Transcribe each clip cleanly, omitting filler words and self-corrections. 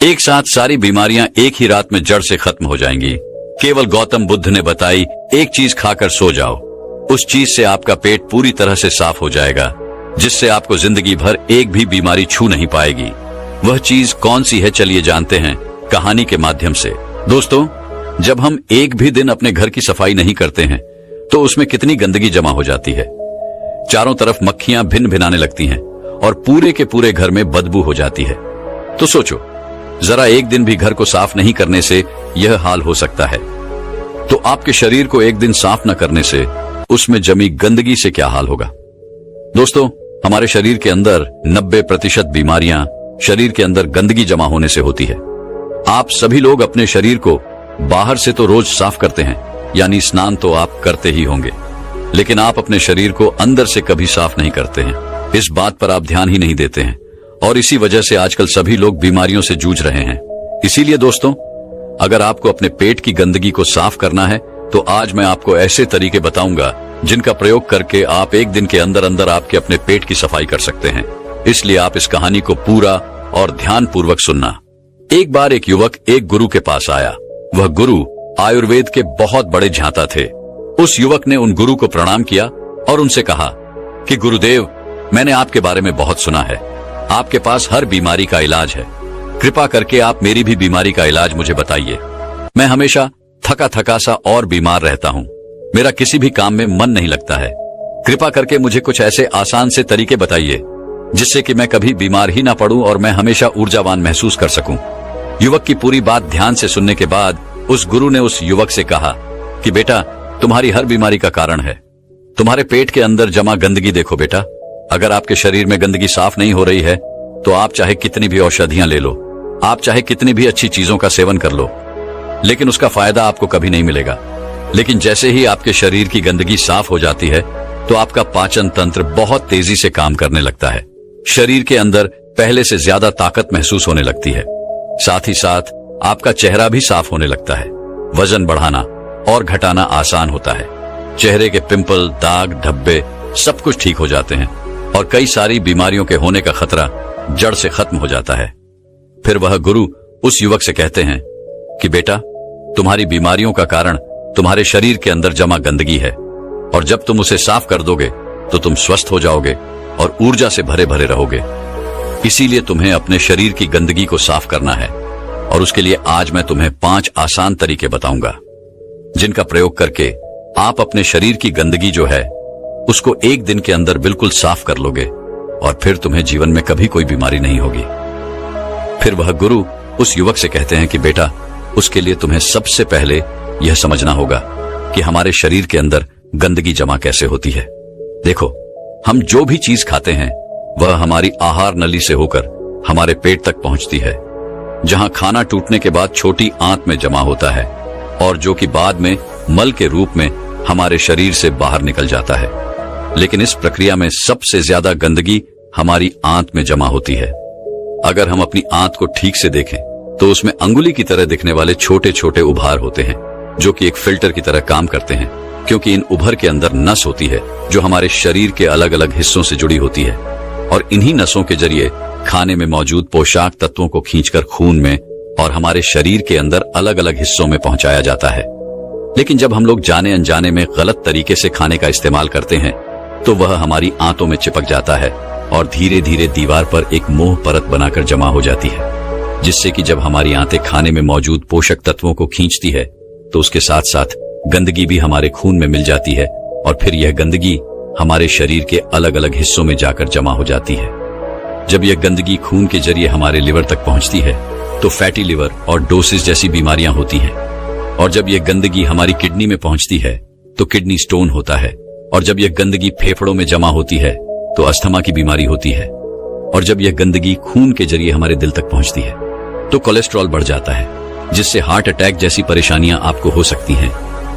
एक साथ सारी बीमारियां एक ही रात में जड़ से खत्म हो जाएंगी। केवल गौतम बुद्ध ने बताई एक चीज खाकर सो जाओ, उस चीज से आपका पेट पूरी तरह से साफ हो जाएगा, जिससे आपको जिंदगी भर एक भी बीमारी छू नहीं पाएगी। वह चीज कौन सी है, चलिए जानते हैं कहानी के माध्यम से। दोस्तों, जब हम एक भी दिन अपने घर की सफाई नहीं करते हैं तो उसमें कितनी गंदगी जमा हो जाती है। चारों तरफ मक्खियां भिन भिनाने लगती हैं और पूरे के पूरे घर में बदबू हो जाती है। तो सोचो, जरा एक दिन भी घर को साफ नहीं करने से यह हाल हो सकता है, तो आपके शरीर को एक दिन साफ न करने से उसमें जमी गंदगी से क्या हाल होगा। दोस्तों, हमारे शरीर के अंदर 90% बीमारियां शरीर के अंदर गंदगी जमा होने से होती है। आप सभी लोग अपने शरीर को बाहर से तो रोज साफ करते हैं, यानी स्नान तो आप करते ही होंगे, लेकिन आप अपने शरीर को अंदर से कभी साफ नहीं करते हैं। इस बात पर आप ध्यान ही नहीं देते हैं और इसी वजह से आजकल सभी लोग बीमारियों से जूझ रहे हैं। इसीलिए दोस्तों, अगर आपको अपने पेट की गंदगी को साफ करना है तो आज मैं आपको ऐसे तरीके बताऊंगा जिनका प्रयोग करके आप एक दिन के अंदर अंदर आपके अपने पेट की सफाई कर सकते हैं। इसलिए आप इस कहानी को पूरा और ध्यानपूर्वक सुनना। एक बार एक युवक एक गुरु के पास आया। वह गुरु आयुर्वेद के बहुत बड़े झांता थे। उस युवक ने उन गुरु को प्रणाम किया और उनसे कहा कि गुरुदेव, मैंने आपके बारे में बहुत सुना है। आपके पास हर बीमारी का इलाज है। कृपा करके आप मेरी भी बीमारी का इलाज मुझे बताइए। मैं हमेशा थका थका सा और बीमार रहता हूँ। मेरा किसी भी काम में मन नहीं लगता है। कृपा करके मुझे कुछ ऐसे आसान से तरीके बताइए जिससे कि मैं कभी बीमार ही ना पड़ूं और मैं हमेशा ऊर्जावान महसूस कर सकूं। युवक की पूरी बात ध्यान से सुनने के बाद उस गुरु ने उस युवक से कहा कि बेटा, तुम्हारी हर बीमारी का कारण है तुम्हारे पेट के अंदर जमा गंदगी। देखो बेटा, अगर आपके शरीर में गंदगी साफ नहीं हो रही है तो आप चाहे कितनी भी औषधियां ले लो, आप चाहे कितनी भी अच्छी चीजों का सेवन कर लो, लेकिन उसका फायदा आपको कभी नहीं मिलेगा। लेकिन जैसे ही आपके शरीर की गंदगी साफ हो जाती है तो आपका पाचन तंत्र बहुत तेजी से काम करने लगता है। शरीर के अंदर पहले से ज्यादा ताकत महसूस होने लगती है। साथ ही साथ आपका चेहरा भी साफ होने लगता है। वजन बढ़ाना और घटाना आसान होता है। चेहरे के पिंपल, दाग, धब्बे सब कुछ ठीक हो जाते हैं और कई सारी बीमारियों के होने का खतरा जड़ से खत्म हो जाता है। फिर वह गुरु उस युवक से कहते हैं कि बेटा, तुम्हारी बीमारियों का कारण तुम्हारे शरीर के अंदर जमा गंदगी है और जब तुम उसे साफ कर दोगे तो तुम स्वस्थ हो जाओगे और ऊर्जा से भरे भरे रहोगे। इसीलिए तुम्हें अपने शरीर की गंदगी को साफ करना है और उसके लिए आज मैं तुम्हें 5 आसान तरीके बताऊंगा जिनका प्रयोग करके आप अपने शरीर की गंदगी जो है उसको एक दिन के अंदर बिल्कुल साफ कर लोगे और फिर तुम्हें जीवन में कभी कोई बीमारी नहीं होगी। फिर वह गुरु उस युवक से कहते हैं कि बेटा, उसके लिए तुम्हें सबसे पहले यह समझना होगा कि हमारे शरीर के अंदर गंदगी जमा कैसे होती है। देखो, हम जो भी चीज खाते हैं वह हमारी आहार नली से होकर हमारे पेट तक पहुंचती है, जहां खाना टूटने के बाद छोटी आंत में जमा होता है और जो कि बाद में मल के रूप में हमारे शरीर से बाहर निकल जाता है। लेकिन इस प्रक्रिया में सबसे ज्यादा गंदगी हमारी आंत में जमा होती है। अगर हम अपनी आंत को ठीक से देखें तो उसमें अंगुली की तरह दिखने वाले छोटे छोटे उभार होते हैं जो कि एक फिल्टर की तरह काम करते हैं, क्योंकि इन उभर के अंदर नस होती है जो हमारे शरीर के अलग अलग हिस्सों से जुड़ी होती है और इन्हीं नसों के जरिए खाने में मौजूद पोषक तत्वों को खींचकर खून में और हमारे शरीर के अंदर अलग अलग हिस्सों में पहुंचाया जाता है। लेकिन जब हम लोग जाने अनजाने में गलत तरीके से खाने का इस्तेमाल करते हैं तो वह हमारी आंतों में चिपक जाता है और धीरे धीरे दीवार पर एक मोह परत बनाकर जमा हो जाती है, जिससे कि जब हमारी आंतें खाने में मौजूद पोषक तत्वों को खींचती है तो उसके साथ साथ गंदगी भी हमारे खून में मिल जाती है और फिर यह गंदगी हमारे शरीर के अलग अलग हिस्सों में जाकर जमा हो जाती है। जब यह गंदगी खून के जरिए हमारे लिवर तक पहुंचती है तो फैटी लिवर और डोसिस जैसी बीमारियां होती हैं और जब यह गंदगी हमारी किडनी में पहुंचती है तो किडनी स्टोन होता है और जब यह गंदगी फेफड़ों में जमा होती है तो अस्थमा की बीमारी होती है और जब यह गंदगी खून के जरिए हमारे दिल तक पहुंचती है तो कोलेस्ट्रॉल बढ़ जाता है, जिससे हार्ट अटैक जैसी परेशानियां आपको हो सकती हैं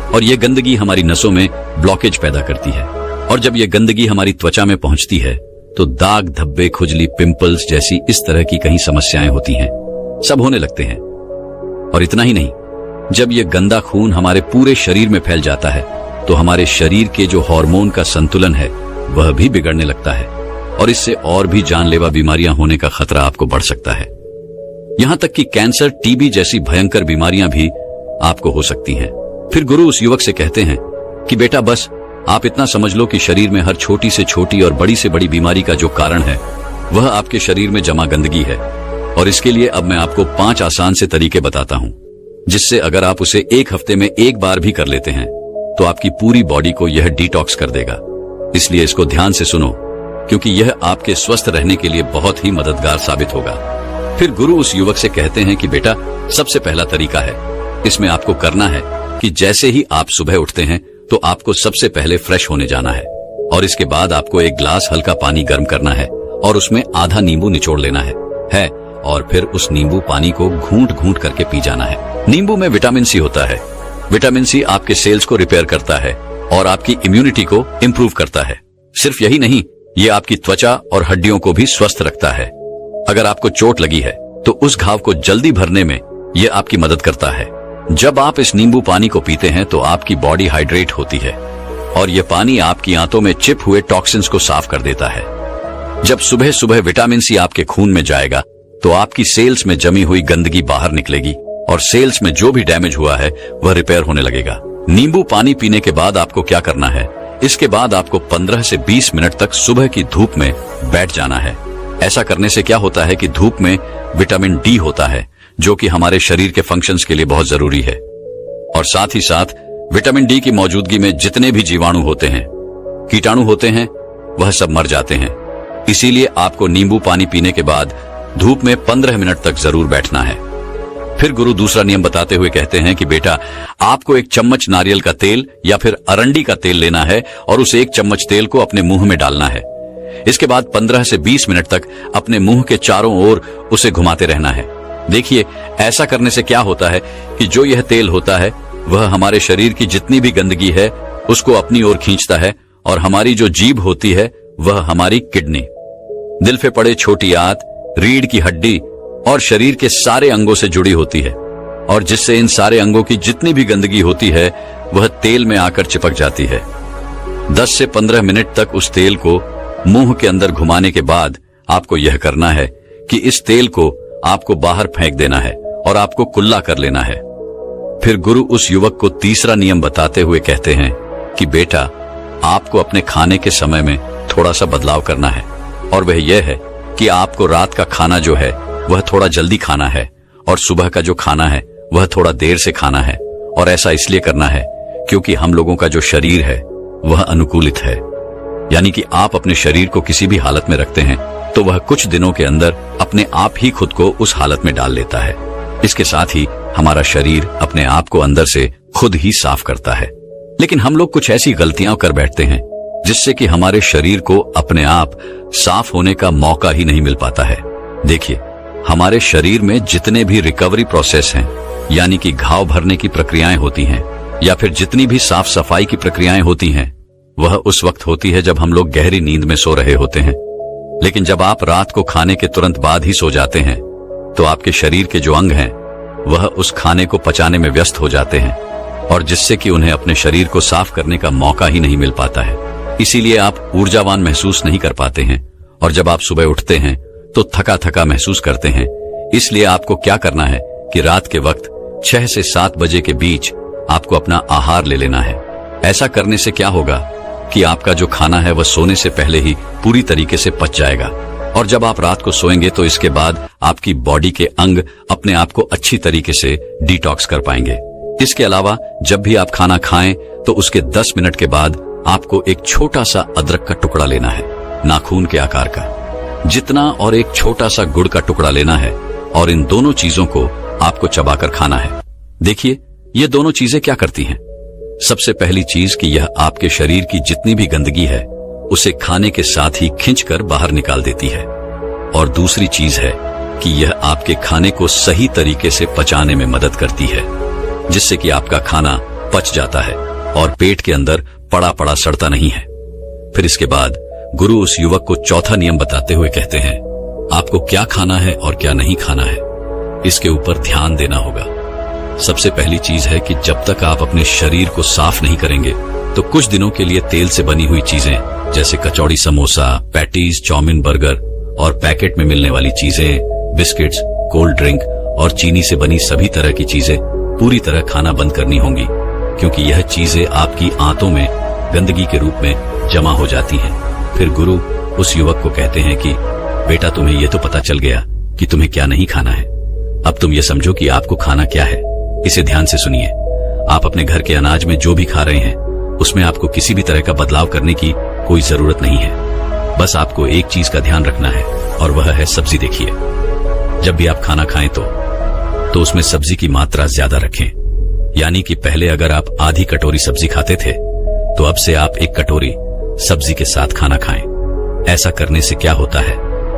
और यह गंदगी हमारी नसों में ब्लॉकेज पैदा करती है और जब यह गंदगी हमारी त्वचा में पहुंचती है तो दाग, धब्बे, खुजली, पिंपल्स जैसी इस तरह की कई समस्याएं होती हैं, सब होने लगते हैं। और इतना ही नहीं, जब यह गंदा खून हमारे पूरे शरीर में फैल जाता है तो हमारे शरीर के जो हार्मोन का संतुलन है वह भी बिगड़ने लगता है और इससे और भी जानलेवा बीमारियां होने का खतरा आपको बढ़ सकता है। यहाँ तक कि कैंसर, टीबी जैसी भयंकर बीमारियां भी आपको हो सकती हैं। फिर गुरु उस युवक से कहते हैं कि बेटा बस आप इतना समझ लो कि शरीर में हर छोटी से छोटी और बड़ी से बड़ी बीमारी का जो कारण है वह आपके शरीर में जमा गंदगी है। और इसके लिए अब मैं आपको 5 आसान से तरीके बताता हूं, जिससे अगर आप उसे एक हफ्ते में एक बार भी कर लेते हैं तो आपकी पूरी बॉडी को यह डिटॉक्स कर देगा। इसलिए इसको ध्यान से सुनो, क्योंकि यह आपके स्वस्थ रहने के लिए बहुत ही मददगार साबित होगा। फिर गुरु उस युवक से कहते हैं कि बेटा सबसे पहला तरीका है, इसमें आपको करना है कि जैसे ही आप सुबह उठते हैं तो आपको सबसे पहले फ्रेश होने जाना है और इसके बाद आपको एक ग्लास हल्का पानी गर्म करना है और उसमें आधा नींबू निचोड़ लेना है और फिर उस नींबू पानी को घूंट घूंट करके पी जाना है। नींबू में विटामिन सी होता है। विटामिन सी आपके सेल्स को रिपेयर करता है और आपकी इम्यूनिटी को इम्प्रूव करता है। सिर्फ यही नहीं, ये आपकी त्वचा और हड्डियों को भी स्वस्थ रखता है। अगर आपको चोट लगी है तो उस घाव को जल्दी भरने में यह आपकी मदद करता है। जब आप इस नींबू पानी को पीते हैं तो आपकी बॉडी हाइड्रेट होती है और यह पानी आपकी आंतों में चिप हुए टॉक्सिन्स को साफ कर देता है। जब सुबह सुबह विटामिन सी आपके खून में जाएगा तो आपकी सेल्स में जमी हुई गंदगी बाहर निकलेगी और सेल्स में जो भी डैमेज हुआ है वह रिपेयर होने लगेगा। नींबू पानी पीने के बाद आपको क्या करना है, इसके बाद आपको 15 से 20 मिनट तक सुबह की धूप में बैठ जाना है। ऐसा करने से क्या होता है कि धूप में विटामिन डी होता है जो कि हमारे शरीर के फंक्शंस के लिए बहुत जरूरी है। और साथ ही साथ विटामिन डी की मौजूदगी में जितने भी जीवाणु होते हैं, कीटाणु होते हैं, वह सब मर जाते हैं। इसीलिए आपको नींबू पानी पीने के बाद धूप में 15 मिनट तक जरूर बैठना है। फिर गुरु दूसरा नियम बताते हुए कहते हैं कि बेटा आपको 1 चम्मच नारियल का तेल या फिर अरंडी का तेल लेना है और उस 1 चम्मच तेल को अपने मुंह में डालना है। इसके बाद 15 से 20 मिनट तक अपने मुंह के चारों ओर उसे घुमाते रहना है। देखिए, ऐसा करने से क्या होता है कि जो यह तेल होता है वह हमारे शरीर की जितनी भी गंदगी है उसको अपनी ओर खींचता है और हमारी जो जीभ होती है वह हमारी किडनी, दिल पे पड़े छोटी आंत, रीढ़ की हड्डी और शरीर के सारे अंगों से जुड़ी होती है और जिससे इन सारे अंगों की जितनी भी गंदगी होती है वह तेल में आकर चिपक जाती है। 10 से 15 मिनट तक उस तेल को मुंह के अंदर घुमाने के बाद आपको यह करना है कि इस तेल को आपको बाहर फेंक देना है और आपको कुल्ला कर लेना है। फिर गुरु उस युवक को तीसरा नियम बताते हुए कहते हैं कि बेटा आपको अपने खाने के समय में थोड़ा सा बदलाव करना है और वह यह है कि आपको रात का खाना जो है वह थोड़ा जल्दी खाना है और सुबह का जो खाना है वह थोड़ा देर से खाना है। और ऐसा इसलिए करना है क्योंकि हम लोगों का जो शरीर है वह अनुकूलित है, यानी कि आप अपने शरीर को किसी भी हालत में रखते हैं तो वह कुछ दिनों के अंदर अपने आप ही खुद को उस हालत में डाल लेता है। इसके साथ ही हमारा शरीर अपने आप को अंदर से खुद ही साफ करता है। लेकिन हम लोग कुछ ऐसी गलतियां कर बैठते हैं जिससे कि हमारे शरीर को अपने आप साफ होने का मौका ही नहीं मिल पाता है। देखिए, हमारे शरीर में जितने भी रिकवरी प्रोसेस हैं, यानी कि घाव भरने की प्रक्रियाएं होती हैं या फिर जितनी भी साफ सफाई की प्रक्रियाएं होती हैं, वह उस वक्त होती है जब हम लोग गहरी नींद में सो रहे होते हैं। लेकिन जब आप रात को खाने के तुरंत बाद ही सो जाते हैं तो आपके शरीर के जो अंग हैं वह उस खाने को पचाने में व्यस्त हो जाते हैं और जिससे कि उन्हें अपने शरीर को साफ करने का मौका ही नहीं मिल पाता है। इसीलिए आप ऊर्जावान महसूस नहीं कर पाते हैं और जब आप सुबह उठते हैं तो थका थका महसूस करते हैं। इसलिए आपको क्या करना है कि रात के वक्त 6 से 7 बजे के बीच आपको अपना आहार ले लेना है। ऐसा करने से क्या होगा कि आपका जो खाना है वह सोने से पहले ही पूरी तरीके से पच जाएगा और जब आप रात को सोएंगे तो इसके बाद आपकी बॉडी के अंग अपने आप को अच्छी तरीके से डिटॉक्स कर पाएंगे। इसके अलावा जब भी आप खाना खाएं तो उसके 10 मिनट के बाद आपको एक छोटा सा अदरक का टुकड़ा लेना है, नाखून के आकार का जितना, और एक छोटा सा गुड़ का टुकड़ा लेना है और इन दोनों चीजों को आपको चबाकर खाना है। देखिए, ये दोनों चीजें क्या करती हैं। सबसे पहली चीज कि यह आपके शरीर की जितनी भी गंदगी है उसे खाने के साथ ही खींचकर बाहर निकाल देती है और दूसरी चीज है कि यह आपके खाने को सही तरीके से पचाने में मदद करती है, जिससे कि आपका खाना पच जाता है और पेट के अंदर पड़ा पड़ा सड़ता नहीं है। फिर इसके बाद गुरु उस युवक को चौथा नियम बताते हुए कहते हैं, आपको क्या खाना है और क्या नहीं खाना है, इसके ऊपर ध्यान देना होगा। सबसे पहली चीज है कि जब तक आप अपने शरीर को साफ नहीं करेंगे तो कुछ दिनों के लिए तेल से बनी हुई चीजें जैसे कचौड़ी, समोसा, पैटीज, चाउमीन, बर्गर और पैकेट में मिलने वाली चीजें, बिस्किट्स, कोल्ड ड्रिंक और चीनी से बनी सभी तरह की चीजें पूरी तरह खाना बंद करनी होंगी, क्योंकि यह चीजें आपकी आंतों में गंदगी के रूप में जमा हो जाती हैं। फिर गुरु उस युवक को कहते हैं कि बेटा, तुम्हें यह तो पता चल गया कि तुम्हें क्या नहीं खाना है। अब तुम ये समझो कि आपको खाना क्या है। इसे ध्यान से सुनिए। आप अपने घर के अनाज में जो भी खा रहे हैं उसमें आपको किसी भी तरह का बदलाव करने की कोई जरूरत नहीं है। बस आपको एक चीज का ध्यान रखना है और वह है सब्जी। देखिए, जब भी आप खाना खाएं तो उसमें सब्जी की मात्रा ज्यादा रखें। यानी कि पहले अगर आप आधी कटोरी सब्जी खाते थे तो अब से आप 1 कटोरी सब्जी के साथ खाना खाएं। ऐसा करने से क्या होता है,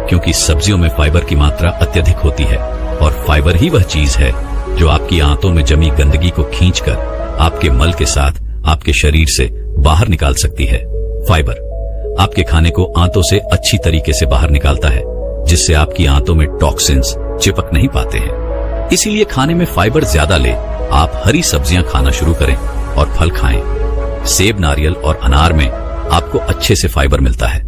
क्योंकि सब्जियों में फाइबर की मात्रा अत्यधिक होती है और फाइबर ही वह चीज है जो आपकी आंतों में जमी गंदगी को खींचकर आपके मल के साथ आपके शरीर से बाहर निकाल सकती है। फाइबर आपके खाने को आंतों से अच्छी तरीके से बाहर निकालता है, जिससे आपकी आंतों में टॉक्सिन्स चिपक नहीं पाते हैं। इसीलिए खाने में फाइबर ज्यादा ले आप हरी सब्जियां खाना शुरू करें और फल खाएं। सेब, नारियल और अनार में आपको अच्छे से फाइबर मिलता है।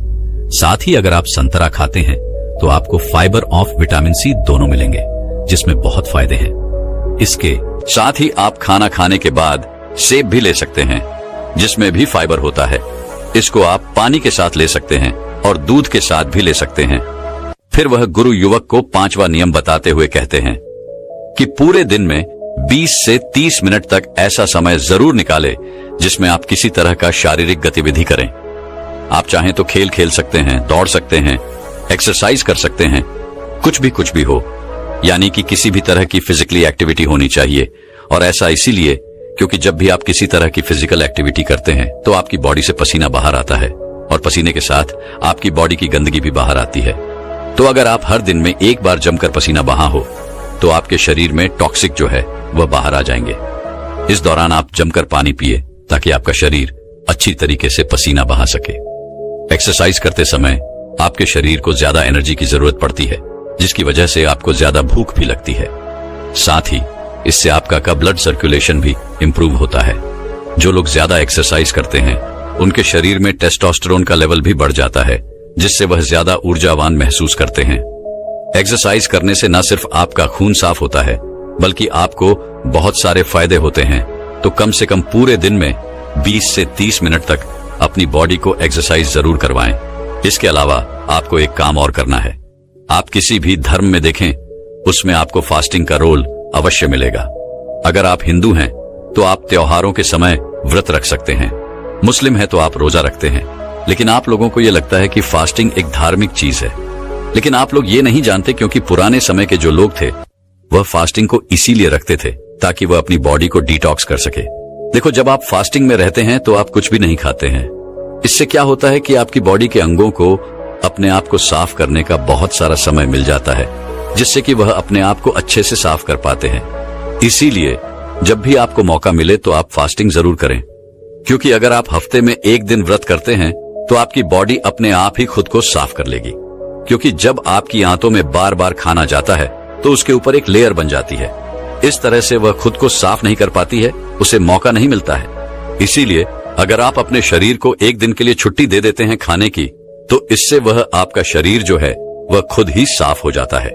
साथ ही अगर आप संतरा खाते हैं तो आपको फाइबर ऑफ विटामिन सी दोनों मिलेंगे, जिसमें बहुत फायदे हैं। इसके साथ ही आप खाना खाने के बाद सेब भी ले सकते हैं, जिसमें भी फाइबर होता है। इसको आप पानी के साथ ले सकते हैं और दूध के साथ भी ले सकते हैं। फिर वह गुरु युवक को 5वां नियम बताते हुए कहते हैं कि पूरे दिन में 20 से 30 मिनट तक ऐसा समय जरूर निकाले जिसमें आप किसी तरह का शारीरिक गतिविधि करें। आप चाहें तो खेल खेल सकते हैं, दौड़ सकते हैं, एक्सरसाइज कर सकते हैं, कुछ भी हो, यानी कि किसी भी तरह की फिजिकली एक्टिविटी होनी चाहिए। और ऐसा इसीलिए क्योंकि जब भी आप किसी तरह की फिजिकल एक्टिविटी करते हैं तो आपकी बॉडी से पसीना बाहर आता है और पसीने के साथ आपकी बॉडी की गंदगी भी बाहर आती है। तो अगर आप हर दिन में एक बार जमकर पसीना बहा हो तो आपके शरीर में टॉक्सिक जो है वह बाहर आ जाएंगे। इस दौरान आप जमकर पानी पिए ताकि आपका शरीर अच्छी तरीके से पसीना बहा सके। एक्सरसाइज करते समय आपके शरीर को ज्यादा एनर्जी की जरूरत पड़ती है, जिसकी वजह से आपको ज्यादा भूख भी लगती है। साथ ही इससे आपका ब्लड सर्कुलेशन भी इंप्रूव होता है। जो लोग ज्यादा एक्सरसाइज करते हैं उनके शरीर में टेस्टोस्टेरोन का लेवल भी बढ़ जाता है, जिससे वह ज्यादा ऊर्जावान महसूस करते हैं। एक्सरसाइज करने से न सिर्फ आपका खून साफ होता है बल्कि आपको बहुत सारे फायदे होते हैं। तो कम से कम पूरे दिन में 20 से 30 मिनट तक अपनी बॉडी को एक्सरसाइज जरूर करवाएं। इसके अलावा आपको एक काम और करना है। आप किसी भी धर्म में देखें उसमें आपको फास्टिंग का रोल अवश्य मिलेगा। अगर आप हिंदू हैं तो आप त्योहारों के समय व्रत रख सकते हैं। मुस्लिम है तो आप रोजा रखते हैं। लेकिन आप लोगों को यह लगता है कि फास्टिंग एक धार्मिक चीज है, लेकिन आप लोग ये नहीं जानते क्योंकि पुराने समय के जो लोग थे वह फास्टिंग को इसीलिए रखते थे ताकि वह अपनी बॉडी को डिटॉक्स कर सके। देखो, जब आप फास्टिंग में रहते हैं तो आप कुछ भी नहीं खाते हैं। इससे क्या होता है कि आपकी बॉडी के अंगों को अपने आप को साफ करने का बहुत सारा समय मिल जाता है, जिससे कि वह अपने आप को अच्छे से साफ कर पाते हैं। इसीलिए जब भी आपको मौका मिले तो आप फास्टिंग जरूर करें, क्योंकि अगर आप हफ्ते में 1 दिन व्रत करते हैं तो आपकी बॉडी अपने आप ही खुद को साफ कर लेगी। क्योंकि जब आपकी आंतों में बार बार खाना जाता है तो उसके ऊपर एक लेयर बन जाती है। इस तरह से वह खुद को साफ नहीं कर पाती है, उसे मौका नहीं मिलता है। इसीलिए अगर आप अपने शरीर को 1 दिन के लिए छुट्टी दे देते हैं खाने की, तो इससे वह आपका शरीर जो है वह खुद ही साफ हो जाता है।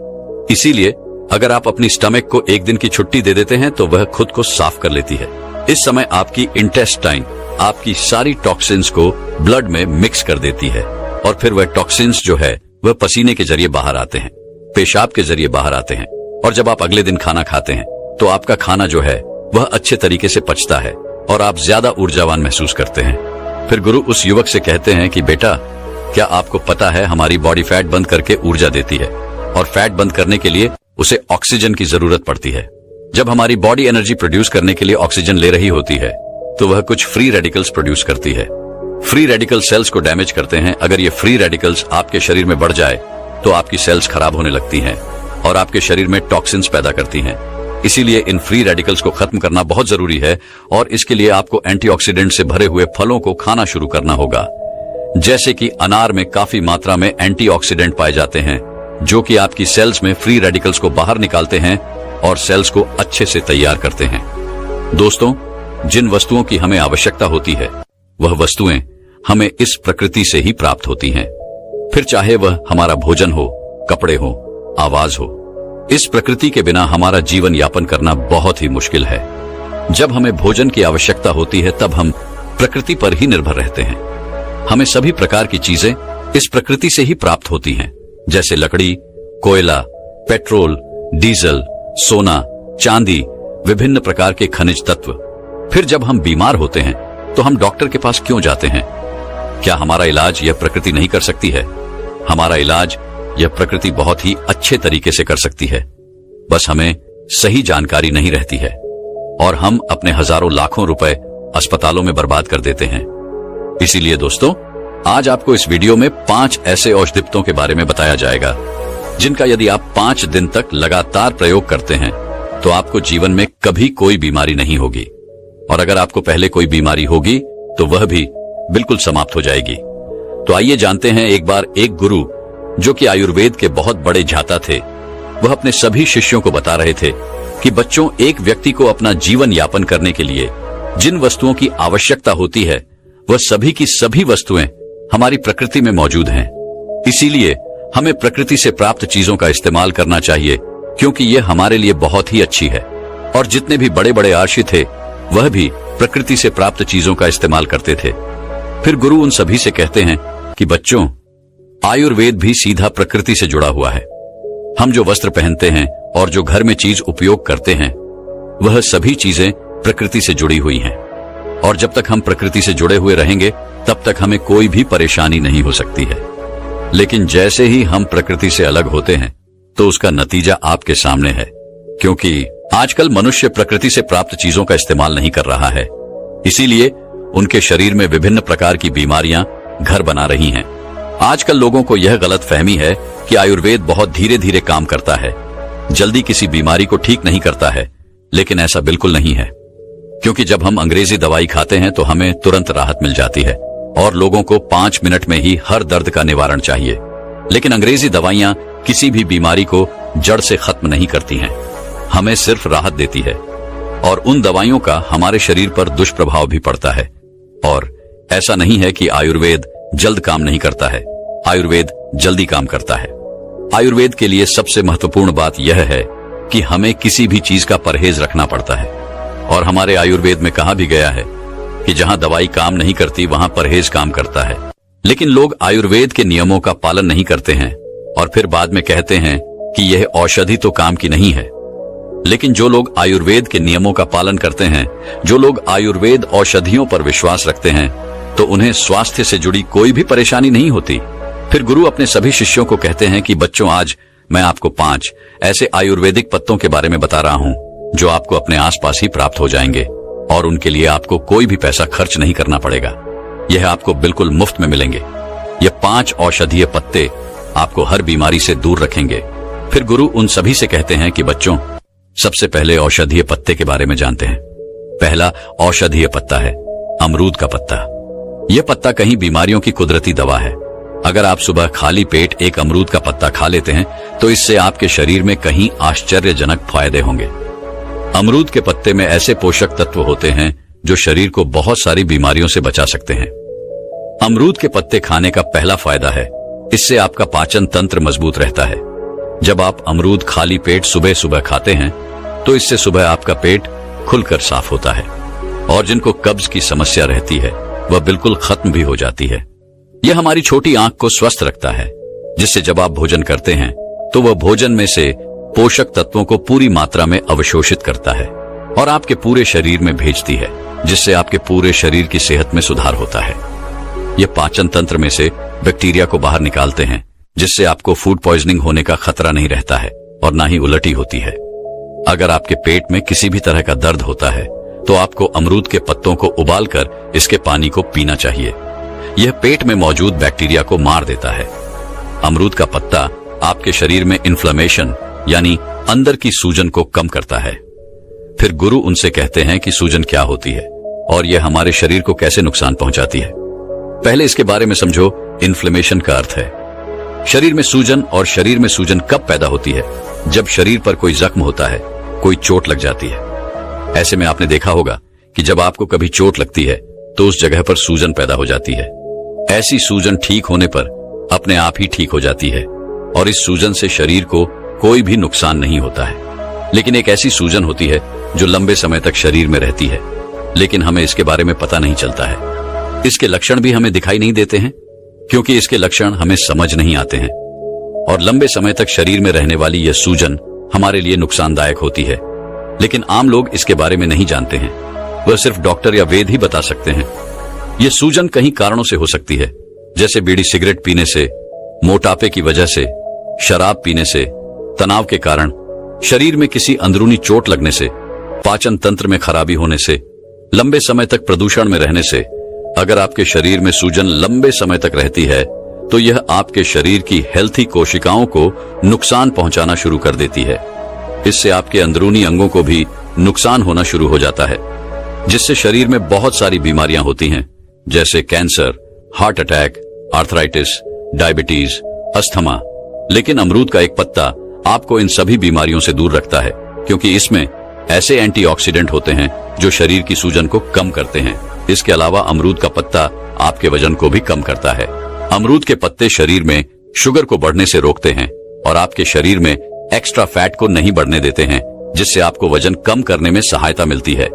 इसीलिए अगर आप अपनी स्टमक को 1 दिन की छुट्टी दे देते हैं तो वह खुद को साफ कर लेती है। इस समय आपकी इंटेस्टाइन आपकी सारी टॉक्सिन्स को ब्लड में मिक्स कर देती है और फिर वह टॉक्सिन्स जो है वह पसीने के जरिए बाहर आते हैं, पेशाब के जरिए बाहर आते हैं। और जब आप अगले दिन खाना खाते हैं तो आपका खाना जो है वह अच्छे तरीके से पचता है और आप ज्यादा ऊर्जावान महसूस करते हैं। फिर गुरु उस युवक से कहते हैं कि बेटा, क्या आपको पता है हमारी बॉडी फैट बंद करके ऊर्जा देती है और फैट बंद करने के लिए उसे ऑक्सीजन की जरूरत पड़ती है। जब हमारी बॉडी एनर्जी प्रोड्यूस करने के लिए ऑक्सीजन ले रही होती है तो वह कुछ फ्री रेडिकल्स प्रोड्यूस करती है। फ्री रेडिकल सेल्स को डैमेज करते हैं। अगर ये फ्री रेडिकल्स आपके शरीर में बढ़ जाए तो आपकी सेल्स खराब होने लगती हैं और आपके शरीर में टॉक्सिन्स पैदा करती हैं। इसीलिए इन फ्री रेडिकल्स को खत्म करना बहुत जरूरी है और इसके लिए आपको एंटीऑक्सीडेंट से भरे हुए फलों को खाना शुरू करना होगा। जैसे कि अनार में काफी मात्रा में एंटीऑक्सीडेंट पाए जाते हैं जो कि आपकी सेल्स में फ्री रेडिकल्स को बाहर निकालते हैं और सेल्स को अच्छे से तैयार करते हैं। दोस्तों, जिन वस्तुओं की हमें आवश्यकता होती है वह वस्तुएं हमें इस प्रकृति से ही प्राप्त होती हैं। फिर चाहे वह हमारा भोजन हो, कपड़े हो, आवाज हो इस प्रकृति के बिना हमारा जीवन यापन करना बहुत ही मुश्किल है। जब हमें भोजन की आवश्यकता होती है तब हम प्रकृति पर ही निर्भर रहते हैं। हमें सभी प्रकार की चीजें इस प्रकृति से ही प्राप्त होती हैं, जैसे लकड़ी, कोयला, पेट्रोल, डीजल, सोना, चांदी, विभिन्न प्रकार के खनिज तत्व। फिर जब हम बीमार होते हैं तो हम डॉक्टर के पास क्यों जाते हैं? क्या हमारा इलाज यह प्रकृति नहीं कर सकती है? हमारा इलाज यह प्रकृति बहुत ही अच्छे तरीके से कर सकती है, बस हमें सही जानकारी नहीं रहती है और हम अपने हजारों लाखों रुपए अस्पतालों में बर्बाद कर देते हैं। इसीलिए दोस्तों, आज आपको इस वीडियो में 5 ऐसे औषधियों के बारे में बताया जाएगा जिनका यदि आप 5 दिन तक लगातार प्रयोग करते हैं तो आपको जीवन में कभी कोई बीमारी नहीं होगी, और अगर आपको पहले कोई बीमारी होगी तो वह भी बिल्कुल समाप्त हो जाएगी। तो आइए जानते हैं। एक बार एक गुरु, जो कि आयुर्वेद के बहुत बड़े झाता थे, वह अपने सभी शिष्यों को बता रहे थे कि बच्चों, एक व्यक्ति को अपना जीवन यापन करने के लिए जिन वस्तुओं की आवश्यकता होती है वह सभी की सभी वस्तुएं हमारी प्रकृति में मौजूद हैं। इसीलिए हमें प्रकृति से प्राप्त चीजों का इस्तेमाल करना चाहिए, क्योंकि यह हमारे लिए बहुत ही अच्छी है। और जितने भी बड़े बड़े आर्षि थे वह भी प्रकृति से प्राप्त चीजों का इस्तेमाल करते थे। फिर गुरु उन सभी से कहते हैं कि बच्चों, आयुर्वेद भी सीधा प्रकृति से जुड़ा हुआ है। हम जो वस्त्र पहनते हैं और जो घर में चीज उपयोग करते हैं वह सभी चीजें प्रकृति से जुड़ी हुई हैं, और जब तक हम प्रकृति से जुड़े हुए रहेंगे तब तक हमें कोई भी परेशानी नहीं हो सकती है। लेकिन जैसे ही हम प्रकृति से अलग होते हैं तो उसका नतीजा आपके सामने है, क्योंकि आजकल मनुष्य प्रकृति से प्राप्त चीजों का इस्तेमाल नहीं कर रहा है। इसीलिए उनके शरीर में विभिन्न प्रकार की बीमारियां घर बना रही हैं। आजकल लोगों को यह गलत फहमी है कि आयुर्वेद बहुत धीरे धीरे काम करता है, जल्दी किसी बीमारी को ठीक नहीं करता है, लेकिन ऐसा बिल्कुल नहीं है। क्योंकि जब हम अंग्रेजी दवाई खाते हैं तो हमें तुरंत राहत मिल जाती है और लोगों को 5 मिनट में ही हर दर्द का निवारण चाहिए। लेकिन अंग्रेजी दवाइयां किसी भी बीमारी को जड़ से खत्म नहीं करती हैं, हमें सिर्फ राहत देती है, और उन दवाइयों का हमारे शरीर पर दुष्प्रभाव भी पड़ता है। और ऐसा नहीं है कि आयुर्वेद जल्द काम नहीं करता है, आयुर्वेद जल्दी काम करता है। आयुर्वेद के लिए सबसे महत्वपूर्ण बात यह है कि हमें किसी भी चीज का परहेज रखना पड़ता है, और हमारे आयुर्वेद में कहा भी गया है कि जहां दवाई काम नहीं करती वहां परहेज काम करता है। लेकिन लोग आयुर्वेद के नियमों का पालन नहीं करते हैं और फिर बाद में कहते हैं कि यह औषधि तो काम की नहीं है। लेकिन जो लोग आयुर्वेद के नियमों का पालन करते हैं, जो लोग आयुर्वेद औषधियों पर विश्वास रखते हैं, तो उन्हें स्वास्थ्य से जुड़ी कोई भी परेशानी नहीं होती। फिर गुरु अपने सभी शिष्यों को कहते हैं कि बच्चों, आज मैं आपको 5 ऐसे आयुर्वेदिक पत्तों के बारे में बता रहा हूं जो आपको अपने आसपास ही प्राप्त हो जाएंगे, और उनके लिए आपको कोई भी पैसा खर्च नहीं करना पड़ेगा। यह आपको बिल्कुल मुफ्त में मिलेंगे। ये 5 औषधीय पत्ते आपको हर बीमारी से दूर रखेंगे। फिर गुरु उन सभी से कहते हैं कि बच्चों, सबसे पहले औषधीय पत्ते के बारे में जानते हैं। पहला औषधीय पत्ता है अमरूद का पत्ता। यह पत्ता कहीं बीमारियों की कुदरती दवा है। अगर आप सुबह खाली पेट एक अमरूद का पत्ता खा लेते हैं तो इससे आपके शरीर में कहीं आश्चर्यजनक फायदे होंगे। अमरूद के पत्ते में ऐसे पोषक तत्व होते हैं जो शरीर को बहुत सारी बीमारियों से बचा सकते हैं। अमरूद के पत्ते खाने का पहला फायदा है, इससे आपका पाचन तंत्र मजबूत रहता है। जब आप अमरूद खाली पेट सुबह सुबह खाते हैं तो इससे सुबह आपका पेट खुलकर साफ होता है, और जिनको कब्ज की समस्या रहती है वह बिल्कुल खत्म भी हो जाती है। यह हमारी छोटी आंख को स्वस्थ रखता है, जिससे जब आप भोजन करते हैं तो वह भोजन में से पोषक तत्वों को पूरी मात्रा में अवशोषित करता है और आपके पूरे शरीर में भेजती है, जिससे आपके पूरे शरीर की सेहत में सुधार होता है। यह पाचन तंत्र में से बैक्टीरिया को बाहर निकालते हैं, जिससे आपको फूड पॉइजनिंग होने का खतरा नहीं रहता है और ना ही उल्टी होती है। अगर आपके पेट में किसी भी तरह का दर्द होता है तो आपको अमरूद के पत्तों को उबालकर इसके पानी को पीना चाहिए। यह पेट में मौजूद बैक्टीरिया को मार देता है। अमरूद का पत्ता आपके शरीर में इन्फ्लेमेशन यानी अंदर की सूजन को कम करता है। फिर गुरु उनसे कहते हैं कि सूजन क्या होती है और यह हमारे शरीर को कैसे नुकसान पहुंचाती है। पहले इसके बारे में समझो। इन्फ्लेमेशन का अर्थ है शरीर में सूजन, और शरीर में सूजन कब पैदा होती है? जब शरीर पर कोई जख्म होता है, कोई चोट लग जाती है। ऐसे में आपने देखा होगा कि जब आपको कभी चोट लगती है तो उस जगह पर सूजन पैदा हो जाती है। ऐसी सूजन ठीक होने पर अपने आप ही ठीक हो जाती है, और इस सूजन से शरीर को कोई भी नुकसान नहीं होता है। लेकिन एक ऐसी सूजन होती है जो लंबे समय तक शरीर में रहती है, लेकिन हमें इसके बारे में पता नहीं चलता है। इसके लक्षण भी हमें दिखाई नहीं देते हैं, क्योंकि इसके लक्षण हमें समझ नहीं आते हैं। और लंबे समय तक शरीर में रहने वाली यह सूजन हमारे लिए नुकसानदायक होती है, लेकिन आम लोग इसके बारे में नहीं जानते हैं। वह सिर्फ डॉक्टर या वैद्य ही बता सकते हैं। यह सूजन कई कारणों से हो सकती है, जैसे बीड़ी सिगरेट पीने से, मोटापे की वजह से, शराब पीने से, तनाव के कारण, शरीर में किसी अंदरूनी चोट लगने से, पाचन तंत्र में खराबी होने से, लंबे समय तक प्रदूषण में रहने से। अगर आपके शरीर में सूजन लंबे समय तक रहती है तो यह आपके शरीर की हेल्थी कोशिकाओं को नुकसान पहुंचाना शुरू कर देती है। इससे आपके अंदरूनी अंगों को भी नुकसान होना शुरू हो जाता है, जिससे शरीर में बहुत सारी बीमारियां होती हैं, जैसे cancer, heart attack, arthritis, diabetes, asthma. लेकिन अमरूद का एक पत्ता आपको इन सभी बीमारियों से दूर रखता है, क्योंकि इसमें ऐसे एंटीऑक्सीडेंट होते हैं जो शरीर की सूजन को कम करते हैं। इसके अलावा अमरूद का पत्ता आपके वजन को भी कम करता है। अमरूद के पत्ते शरीर में शुगर को बढ़ने से रोकते हैं और आपके शरीर में एक्स्ट्रा फैट को नहीं बढ़ने देते हैं, जिससे आपको वजन कम करने में सहायता मिलती है।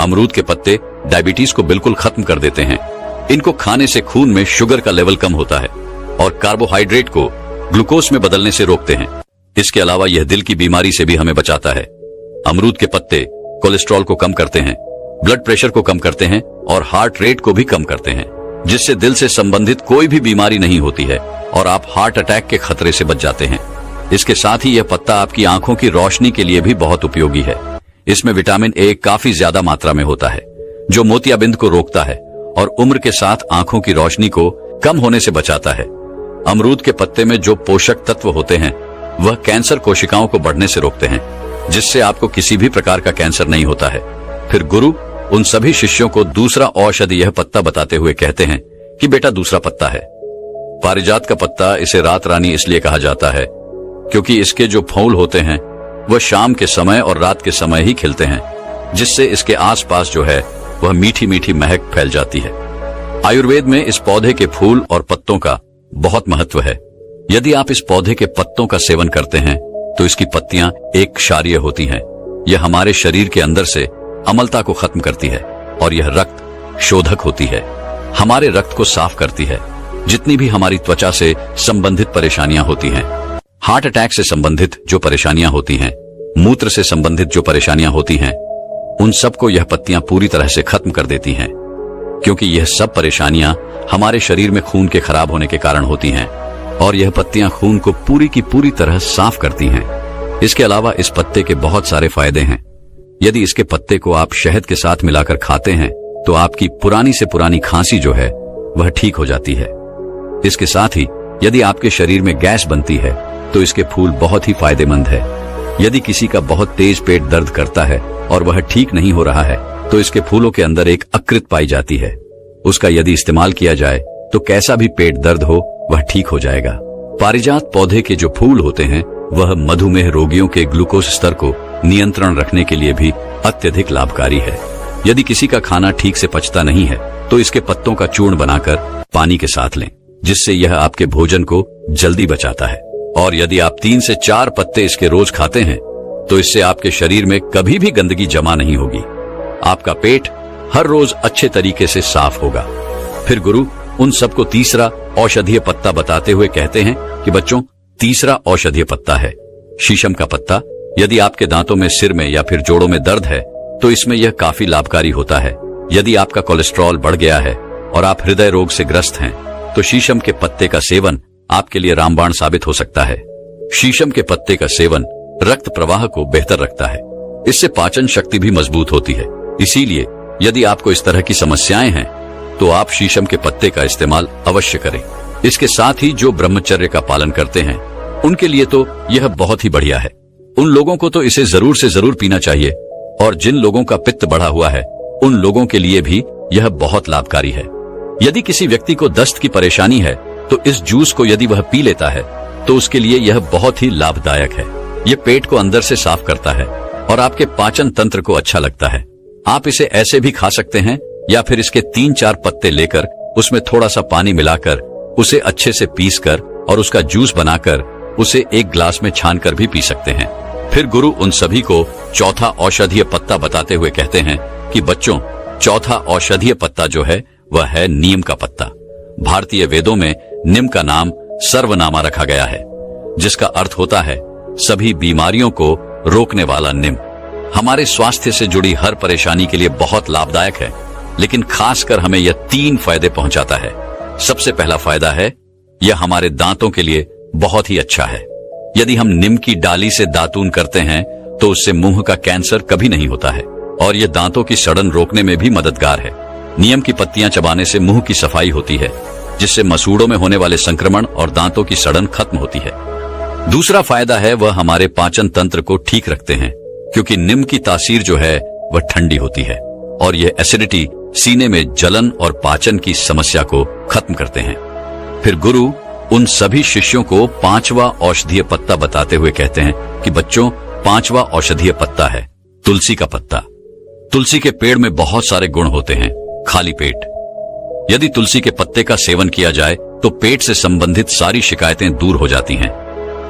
अमरूद के पत्ते डायबिटीज को बिल्कुल खत्म कर देते हैं। इनको खाने से खून में शुगर का लेवल कम होता है और कार्बोहाइड्रेट को ग्लूकोज में बदलने से रोकते हैं। इसके अलावा यह दिल की बीमारी से भी हमें बचाता है। अमरूद के पत्ते कोलेस्ट्रॉल को कम करते हैं, ब्लड प्रेशर को कम करते हैं और हार्ट रेट को भी कम करते हैं, जिससे दिल से संबंधित कोई भी बीमारी नहीं होती है और आप हार्ट अटैक के खतरे से बच जाते हैं। इसके साथ ही यह पत्ता आपकी आंखों की रोशनी के लिए भी बहुत उपयोगी है। इसमें विटामिन ए काफी ज्यादा मात्रा में होता है, जो मोतियाबिंद को रोकता है और उम्र के साथ आंखों की रोशनी को कम होने से बचाता है। अमरूद के पत्ते में जो पोषक तत्व होते हैं वह कैंसर कोशिकाओं को बढ़ने से रोकते हैं, जिससे आपको किसी भी प्रकार का कैंसर नहीं होता है। फिर गुरु उन सभी शिष्यों को दूसरा औषधि यह पत्ता बताते हुए कहते हैं कि बेटा दूसरा पत्ता है पारिजात का पत्ता। इसे रात रानी इसलिए कहा जाता है क्योंकि इसके जो फूल होते हैं वह शाम के समय और रात के समय ही खिलते हैं, जिससे इसके आसपास जो है वह मीठी मीठी महक फैल जाती है। आयुर्वेद में इस पौधे के फूल और पत्तों का बहुत महत्व है। यदि आप इस पौधे के पत्तों का सेवन करते हैं तो इसकी पत्तियां एक क्षारीय होती हैं। यह हमारे शरीर के अंदर से अम्लता को खत्म करती है और यह रक्त शोधक होती है, हमारे रक्त को साफ करती है। जितनी भी हमारी त्वचा से संबंधित परेशानियां होती हैं, हार्ट अटैक से संबंधित जो परेशानियां होती हैं, मूत्र से संबंधित जो परेशानियां होती हैं, उन सबको यह पत्तियां पूरी तरह से खत्म कर देती हैं, क्योंकि यह सब परेशानियां हमारे शरीर में खून के खराब होने के कारण होती हैं और यह पत्तियां खून को पूरी की पूरी तरह साफ करती हैं। इसके अलावा इस पत्ते के बहुत सारे फायदे हैं। यदि इसके पत्ते को आप शहद के साथ मिलाकर खाते हैं तो आपकी पुरानी से पुरानी खांसी जो है वह ठीक हो जाती है। इसके साथ ही यदि आपके शरीर में गैस बनती है तो इसके फूल बहुत ही फायदेमंद है। यदि किसी का बहुत तेज पेट दर्द करता है और वह ठीक नहीं हो रहा है तो इसके फूलों के अंदर एक अकृत पाई जाती है। उसका यदि इस्तेमाल किया जाए तो कैसा भी पेट दर्द हो वह ठीक हो जाएगा। पारिजात पौधे के जो फूल होते हैं वह मधुमेह रोगियों के ग्लूकोज स्तर को नियंत्रण रखने के लिए भी अत्यधिक लाभकारी है। यदि किसी का खाना ठीक से पचता नहीं है तो इसके पत्तों का चूर्ण बनाकर पानी के साथ लें, जिससे यह आपके भोजन को जल्दी बचाता है। और यदि आप 3 से 4 पत्ते इसके रोज खाते हैं तो इससे आपके शरीर में कभी भी गंदगी जमा नहीं होगी। आपका पेट हर रोज अच्छे तरीके से साफ होगा। फिर गुरु उन सबको तीसरा औषधीय पत्ता बताते हुए कहते हैं कि बच्चों, तीसरा औषधीय पत्ता है शीशम का पत्ता। यदि आपके दांतों में, सिर में या फिर जोड़ों में दर्द है तो इसमें यह काफी लाभकारी होता है। यदि आपका कोलेस्ट्रॉल बढ़ गया है और आप हृदय रोग से ग्रस्त हैं तो शीशम के पत्ते का सेवन आपके लिए रामबाण साबित हो सकता है। शीशम के पत्ते का सेवन रक्त प्रवाह को बेहतर रखता है। इससे पाचन शक्ति भी मजबूत होती है। इसीलिए यदि आपको इस तरह की समस्याएं हैं तो आप शीशम के पत्ते का इस्तेमाल अवश्य करें। इसके साथ ही जो ब्रह्मचर्य का पालन करते हैं उनके लिए तो यह बहुत ही बढ़िया है। उन लोगों को तो इसे जरूर से जरूर पीना चाहिए, और जिन लोगों का पित्त बढ़ा हुआ है उन लोगों के लिए भी यह बहुत लाभकारी है। यदि किसी व्यक्ति को दस्त की परेशानी है तो इस जूस को यदि वह पी लेता है तो उसके लिए यह बहुत ही लाभदायक है। यह पेट को अंदर से साफ करता है और आपके पाचन तंत्र को अच्छा लगता है। आप इसे ऐसे भी खा सकते हैं या फिर इसके 3-4 पत्ते लेकर उसमें थोड़ा सा पानी मिलाकर उसे अच्छे से पीसकर और उसका जूस बनाकर उसे एक ग्लास में छानकर भी पी सकते हैं। फिर गुरु उन सभी को चौथा औषधीय पत्ता बताते हुए कहते हैं कि बच्चों, चौथा औषधीय पत्ता जो है वह है नीम का पत्ता। भारतीय वेदों में नीम का नाम सर्वनामा रखा गया है, जिसका अर्थ होता है सभी बीमारियों को रोकने वाला नीम। हमारे स्वास्थ्य से जुड़ी हर परेशानी के लिए बहुत लाभदायक है, लेकिन खासकर हमें यह 3 फायदे पहुंचाता है। सबसे पहला फायदा है, यह हमारे दांतों के लिए बहुत ही अच्छा है। यदि हम नीम की डाली से दातून करते हैं तो उससे मुंह का कैंसर कभी नहीं होता है और यह दांतों की सड़न रोकने में भी मददगार है। नीम की पत्तियां चबाने से मुंह की सफाई होती है, जिससे मसूड़ों में होने वाले संक्रमण और दांतों की सड़न खत्म होती है। दूसरा फायदा है वह हमारे पाचन तंत्र को ठीक रखते हैं, क्योंकि नीम की तासीर जो है वह ठंडी होती है और यह एसिडिटी, सीने में जलन और पाचन की समस्या को खत्म करते हैं। फिर गुरु उन सभी शिष्यों को 5वां औषधीय पत्ता बताते हुए कहते हैं कि बच्चों, 5वां औषधीय पत्ता है तुलसी का पत्ता। तुलसी के पेड़ में बहुत सारे गुण होते हैं। खाली पेट, यदि तुलसी के पत्ते का सेवन किया जाए तो पेट से संबंधित सारी शिकायतें दूर हो जाती हैं।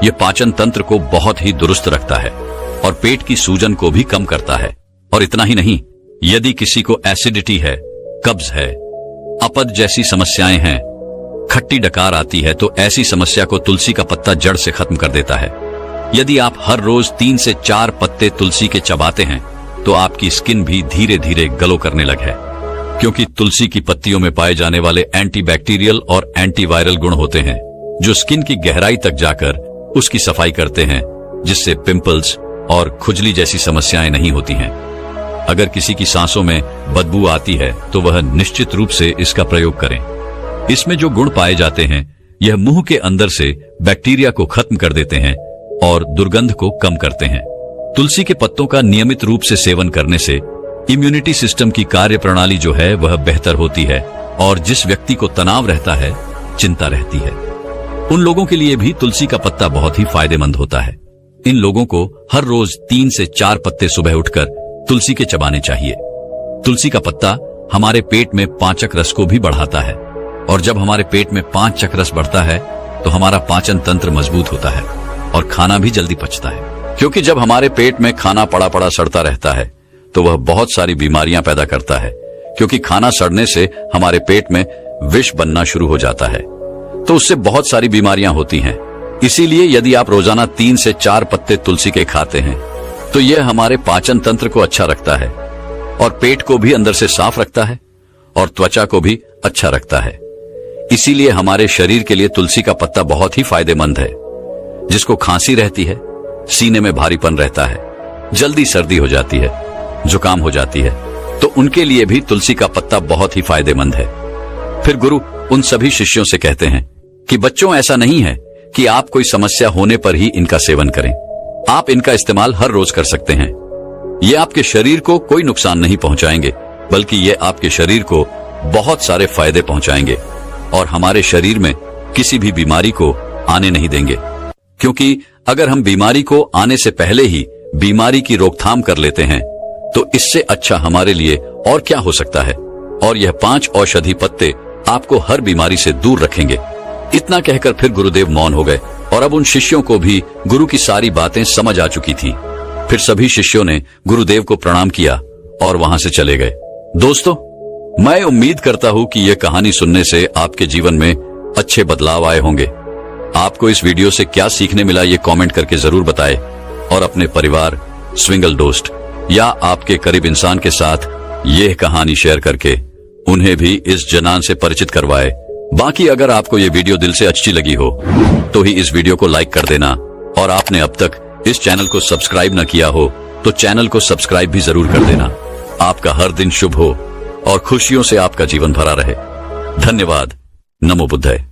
यह पाचन तंत्र को बहुत ही दुरुस्त रखता है और पेट की सूजन को भी कम करता है। और इतना ही नहीं, यदि किसी को एसिडिटी है, कब्ज है, अपच जैसी समस्याएं हैं, खट्टी डकार आती है, तो ऐसी समस्या को तुलसी का पत्ता जड़ से खत्म कर देता है। यदि आप हर रोज 3 से 4 पत्ते तुलसी के चबाते हैं तो आपकी स्किन भी धीरे धीरे ग्लो करने लगे, क्योंकि तुलसी की पत्तियों में पाए जाने वाले एंटीबैक्टीरियल और एंटीवायरल गुण होते हैं, जो स्किन की गहराई तक जाकर उसकी सफाई करते हैं, जिससे पिंपल्स और खुजली जैसी समस्याएं नहीं होती हैं। अगर किसी की सांसों में बदबू आती है तो वह निश्चित रूप से इसका प्रयोग करें। इसमें जो गुण पाए जाते हैं यह मुंह के अंदर से बैक्टीरिया को खत्म कर देते हैं और दुर्गंध को कम करते हैं। तुलसी के पत्तों का नियमित रूप से सेवन करने से इम्यूनिटी सिस्टम की कार्य प्रणाली जो है वह बेहतर होती है और जिस व्यक्ति को तनाव रहता है, चिंता रहती है, उन लोगों के लिए भी तुलसी का पत्ता बहुत ही फायदेमंद होता है। इन लोगों को हर रोज 3 से 4 पत्ते सुबह उठकर तुलसी के चबाने चाहिए। तुलसी का पत्ता हमारे पेट में पाचक रस को भी बढ़ाता है और जब हमारे पेट में पाचक रस बढ़ता है तो हमारा पाचन तंत्र मजबूत होता है और खाना भी जल्दी पचता है, क्योंकि जब हमारे पेट में खाना पड़ा पड़ा सड़ता रहता है तो वह बहुत सारी बीमारियां पैदा करता है, क्योंकि खाना सड़ने से हमारे पेट में विष बनना शुरू हो जाता है, तो उससे बहुत सारी बीमारियां होती हैं। इसीलिए यदि आप रोजाना 3 से 4 पत्ते तुलसी के खाते हैं तो यह हमारे पाचन तंत्र को अच्छा रखता है और पेट को भी अंदर से साफ रखता है और त्वचा को भी अच्छा रखता है। इसीलिए हमारे शरीर के लिए तुलसी का पत्ता बहुत ही फायदेमंद है। जिसको खांसी रहती है, सीने में भारीपन रहता है, जल्दी सर्दी हो जाती है, जुकाम हो जाती है, तो उनके लिए भी तुलसी का पत्ता बहुत ही फायदेमंद है। फिर गुरु उन सभी शिष्यों से कहते हैं कि बच्चों, ऐसा नहीं है कि आप कोई समस्या होने पर ही इनका सेवन करें। आप इनका इस्तेमाल हर रोज कर सकते हैं। ये आपके शरीर को कोई नुकसान नहीं पहुंचाएंगे, बल्कि ये आपके शरीर को बहुत सारे फायदे पहुंचाएंगे और हमारे शरीर में किसी भी बीमारी को आने नहीं देंगे, क्योंकि अगर हम बीमारी को आने से पहले ही बीमारी की रोकथाम कर लेते हैं तो इससे अच्छा हमारे लिए और क्या हो सकता है। और यह 5 औषधि पत्ते आपको हर बीमारी से दूर रखेंगे। इतना कहकर फिर गुरुदेव मौन हो गए और अब उन शिष्यों को भी गुरु की सारी बातें समझ आ चुकी थी। फिर सभी शिष्यों ने गुरुदेव को प्रणाम किया और वहां से चले गए। दोस्तों, मैं उम्मीद करता हूं कि यह कहानी सुनने से आपके जीवन में अच्छे बदलाव आए होंगे। आपको इस वीडियो से क्या सीखने मिला ये कमेंट करके जरूर बताएं और अपने परिवार, स्विंगल दोस्त या आपके करीब इंसान के साथ यह कहानी शेयर करके उन्हें भी इस जनान से परिचित करवाए। बाकी अगर आपको ये वीडियो दिल से अच्छी लगी हो तो ही इस वीडियो को लाइक कर देना और आपने अब तक इस चैनल को सब्सक्राइब न किया हो तो चैनल को सब्सक्राइब भी जरूर कर देना। आपका हर दिन शुभ हो और खुशियों से आपका जीवन भरा रहे। धन्यवाद। नमो बुद्धाय।